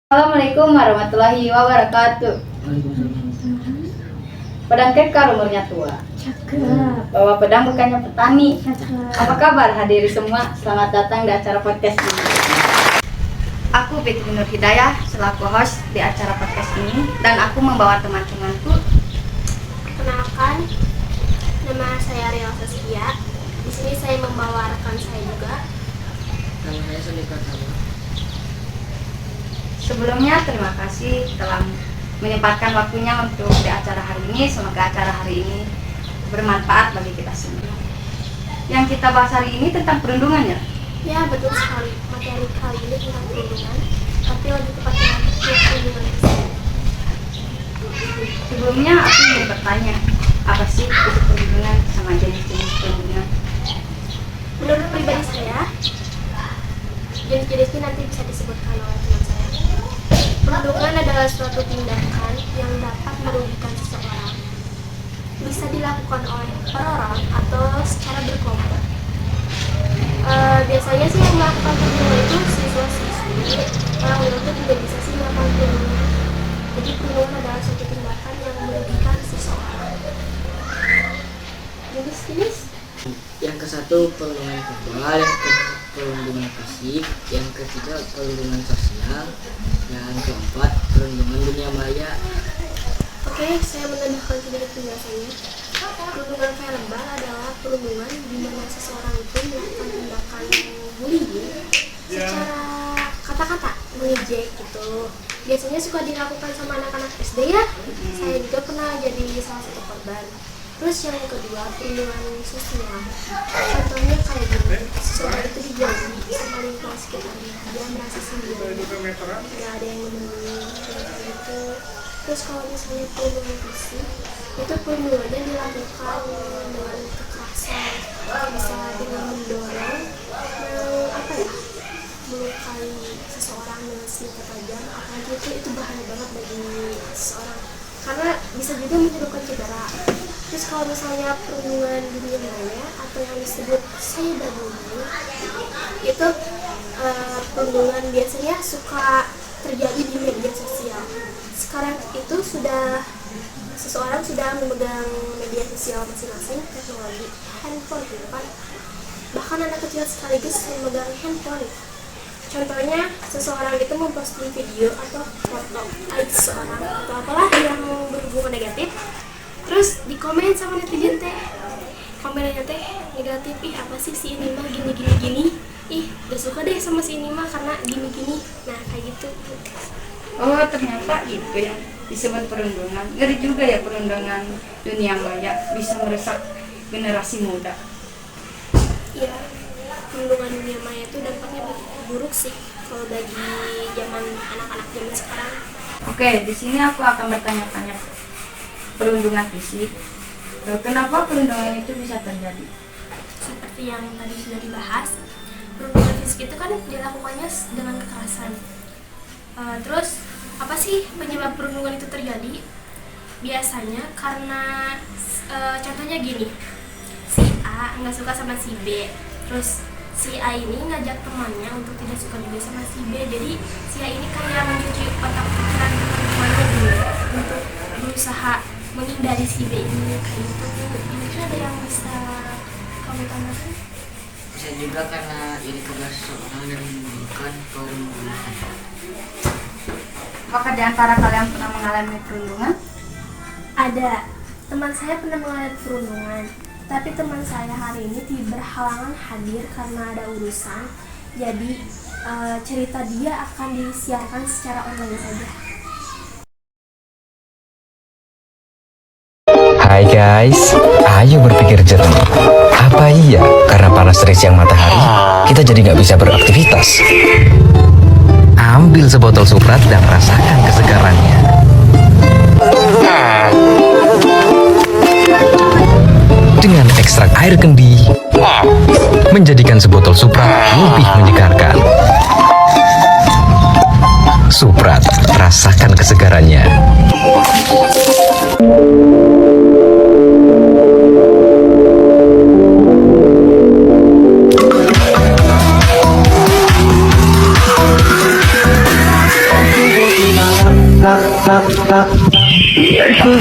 Assalamualaikum warahmatullahi wabarakatuh. Pedang kekar umurnya tua. Bawa pedang bukannya petani. Apa kabar hadirin semua? Selamat datang di acara podcast ini. Aku Fitri Nur Hidayah selaku host di acara podcast ini dan aku membawa teman-temanku. Perkenalkan, nama saya Ria Saskia. Di sini saya membawa rekan saya juga. Nama saya Sulika Sama. Sebelumnya terima kasih telah menyempatkan waktunya untuk di acara hari ini. Semoga acara hari ini bermanfaat bagi kita semua. Yang kita bahas hari ini tentang perundungan ya? Ya, betul sekali. Materi kali ini tentang perundungan, tapi lebih tepatnya perundungan fisik. Sebelumnya aku ingin bertanya, apa sih itu perundungan sama jenis-jenis perundungan? Menurut pribadi saya, jenis-jenisnya nanti bisa disebutkan oleh teman saya. Perundungan adalah suatu tindakan yang dapat merugikan seseorang. Bisa dilakukan oleh per orang atau secara berkelompok. Biasanya sih yang melakukan perundungan itu siswa-siswi. Orang dewasa juga bisa sih melakukan perundungan. Jadi perundungan adalah suatu tindakan yang merugikan seseorang. Jenis-jenis Yang ke satu perundungan verbal, yang kedua perundungan fisik, yang ketiga perundungan sosial, yang keempat perundungan dunia maya. Oke, saya menambahkan sedikit penjelasannya. Perundungan verbal adalah perundungan di mana seseorang itu melakukan tindakan bullying secara kata-kata, mengejek gitu. Biasanya suka dilakukan sama anak-anak SD ya. Saya juga pernah jadi salah satu korban. Terus yang kedua, perundungan sosial. Contohnya kayak gini, seseorang itu dijauhi sama lingkungan sekitarnya. Dia merasa sendiri, nggak ada yang menemani, kayak gitu. Terus kalau misalnya perundungan fisik, itu perundungannya dilakukan dengan kekerasan, bisa dengan mendorong, melukai seseorang dengan senjata tajam. Apalagi itu bahaya banget bagi seseorang, karena bisa juga menyebabkan cedera. Terus kalau misalnya perundungan dunia maya atau yang disebut cyberbullying, itu perundungan biasanya suka terjadi di media sosial. Sekarang itu seseorang sudah memegang media sosial masing-masing, teknologi, handphone kan. Bahkan anak kecil sekaligus memegang handphone. Contohnya, seseorang itu memposting video atau foto aib seseorang atau apalah yang berhubungan negatif. Terus dikomen sama netizen teh, komennya teh negatif, ih apa sih si ini mah gini, ih gak suka deh sama si ini mah karena gini. Nah kayak gitu. Oh, ternyata itu yang disebut perundungan. Ngeri juga ya perundungan dunia maya, bisa merusak generasi muda. Iya, perundungan dunia maya itu dampaknya buruk sih kalau bagi anak-anak zaman sekarang. Oke, di sini aku akan bertanya-tanya perundungan fisik. Kenapa perundungan itu bisa terjadi? Seperti yang tadi sudah dibahas, perundungan fisik itu kan dilakukannya dengan kekerasan. Terus apa sih penyebab perundungan itu terjadi? Biasanya karena contohnya gini, si A nggak suka sama si B, terus si A ini ngajak temannya untuk tidak suka juga sama si B. Jadi si A ini kayak mencuci otak pikiran teman-temannya dulu untuk berusaha menghindari si B ini kayak gitu. Mungkin ada yang bisa kamu tambahkan? Bisa juga karena iri kepada seseorang dan menimbulkan perundungan. Apakah di antara kalian pernah mengalami perundungan? Ada. Teman saya pernah mengalami perundungan, tapi teman saya hari ini berhalangan hadir karena ada urusan. Jadi cerita dia akan disiarkan secara online saja. Hai guys, ayo berpikir jernih. Apa iya karena panas terik siang matahari, kita jadi nggak bisa beraktivitas? Ambil sebotol Suprat dan rasakan kesegarannya. Dengan ekstrak air kendi, menjadikan sebotol Suprat lebih menyegarkan. Suprat, rasakan kesegarannya.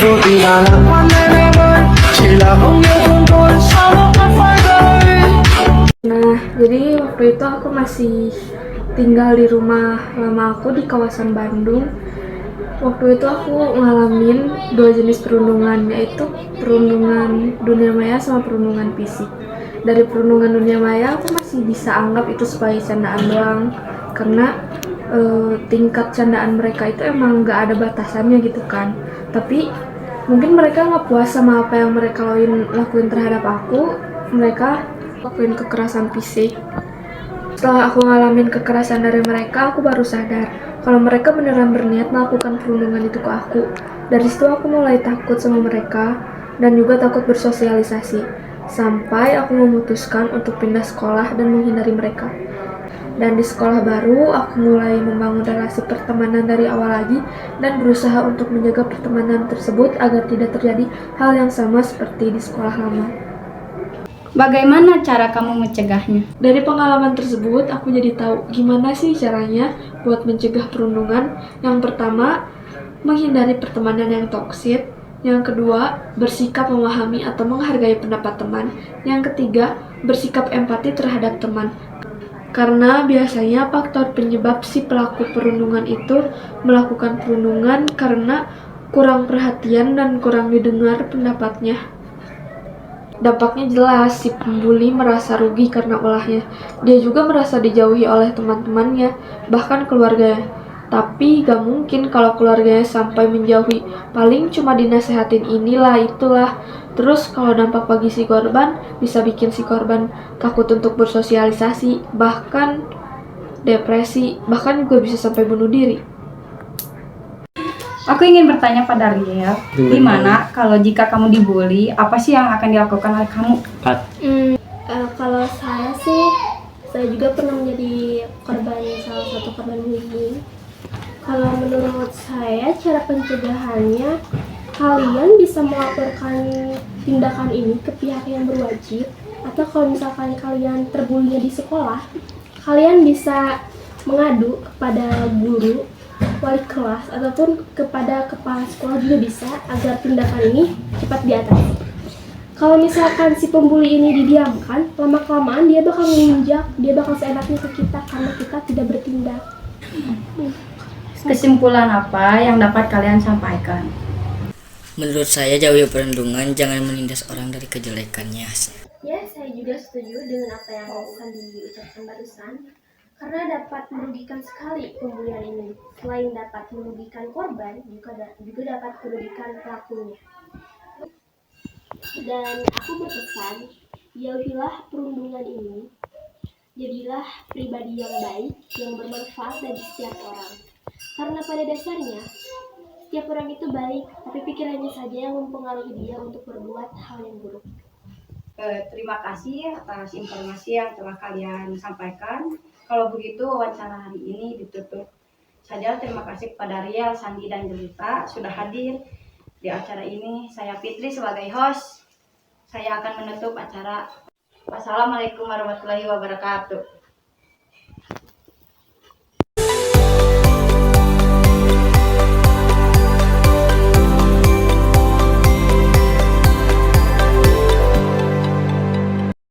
dù tình là lạc quan đến em ơi, chỉ là không yêu thương thôi, sao nó vẫn phải đây. Nah, jadi waktu itu aku masih tinggal di rumah lama aku di kawasan Bandung. Waktu itu aku ngalamin dua jenis perundungan, yaitu perundungan dunia maya sama perundungan fisik. Dari perundungan dunia maya aku masih bisa anggap itu sebagai candaan doang, karena tingkat candaan mereka itu emang nggak ada batasannya gitu kan. Tapi mungkin mereka nggak puas sama apa yang mereka lakuin terhadap aku, mereka lakuin kekerasan fisik. Setelah aku ngalamin kekerasan dari mereka, aku baru sadar kalau mereka beneran berniat melakukan perundungan itu ke aku. Dari situ aku mulai takut sama mereka dan juga takut bersosialisasi, sampai aku memutuskan untuk pindah sekolah dan menghindari mereka. Dan di sekolah baru, aku mulai membangun relasi pertemanan dari awal lagi dan berusaha untuk menjaga pertemanan tersebut agar tidak terjadi hal yang sama seperti di sekolah lama. Bagaimana cara kamu mencegahnya? Dari pengalaman tersebut, aku jadi tahu gimana sih caranya buat mencegah perundungan. Yang pertama, menghindari pertemanan yang toksik. Yang kedua, bersikap memahami atau menghargai pendapat teman. Yang ketiga, bersikap empati terhadap teman. Karena biasanya faktor penyebab si pelaku perundungan itu melakukan perundungan karena kurang perhatian dan kurang didengar pendapatnya. Dampaknya jelas, si pembuli merasa rugi karena ulahnya. Dia juga merasa dijauhi oleh teman-temannya, bahkan keluarganya. Tapi gak mungkin kalau keluarganya sampai menjauhi, paling cuma dinasehatin inilah itulah. Terus kalau dampak bagi si korban, bisa bikin si korban takut untuk bersosialisasi, bahkan depresi, bahkan juga bisa sampai bunuh diri. Aku ingin bertanya pada Riel, gimana kalau jika kamu dibully, apa sih yang akan dilakukan oleh kamu? Kalau saya sih, saya juga pernah menjadi salah satu korban bullying. Kalau menurut saya, cara pencegahannya, kalian bisa melaporkan tindakan ini ke pihak yang berwajib, atau kalau misalkan kalian terbully di sekolah, kalian bisa mengadu kepada guru, wali kelas, ataupun kepada kepala sekolah juga bisa, agar tindakan ini cepat diatasi. Kalau misalkan si pembuli ini didiamkan, lama-kelamaan dia bakal menginjak, dia bakal seenaknya ke kita karena kita tidak bertindak. Kesimpulan apa yang dapat kalian sampaikan? Menurut saya jauhi perundungan, jangan menindas orang dari kejelekannya. Ya, saya juga setuju dengan apa yang Sandi ucapkan barusan, karena dapat merugikan sekali pembulian ini. Selain dapat merugikan korban, juga dapat merugikan pelakunya. Dan aku berpesan, jauhilah perundungan ini. Jadilah pribadi yang baik, yang bermanfaat bagi setiap orang. Karena pada dasarnya, setiap orang itu baik, tapi pikirannya saja yang mempengaruhi dia untuk berbuat hal yang buruk. Terima kasih atas informasi yang telah kalian sampaikan. Kalau begitu, wawancara hari ini ditutup saja. Terima kasih kepada Riel, Sandi, dan Jelita sudah hadir di acara ini. Saya Fitri sebagai host. Saya akan menutup acara. Wassalamualaikum warahmatullahi wabarakatuh.